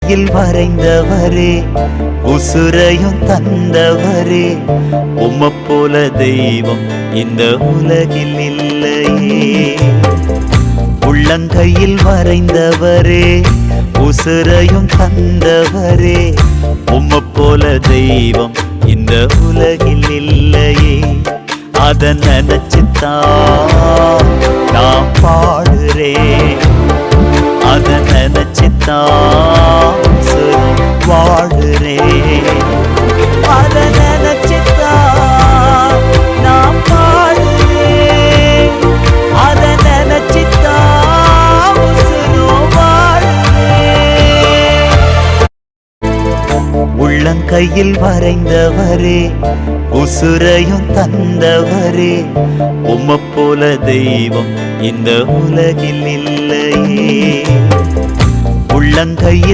உள்ளங்கையில் வரைந்தவரே, உசுரையும் தந்தவரே, உம்மை போல தெய்வம் இந்த உலகில் இல்லையே. உள்ளங்கையில் வரைந்தவரே, உசுரையும் தந்தவரே, உம்மை போல தெய்வம் இந்த உலகில் இல்லையே. அத நினைச்சுத்தான் நான் பாடுறேன், அத நினைச்சுத்தான் வாழுறேன், அத நினைச்சுத்தான் நான் பாடுறேன், அத நினைச்சுத்தான் வாழுறேன். உள்ளங்கையில் வரைந்தவரே, உசுரையும் தந்தவரே, உம்மை போல தெய்வம் இந்த உலகில் இல்லையே. உள்ளங்கையில்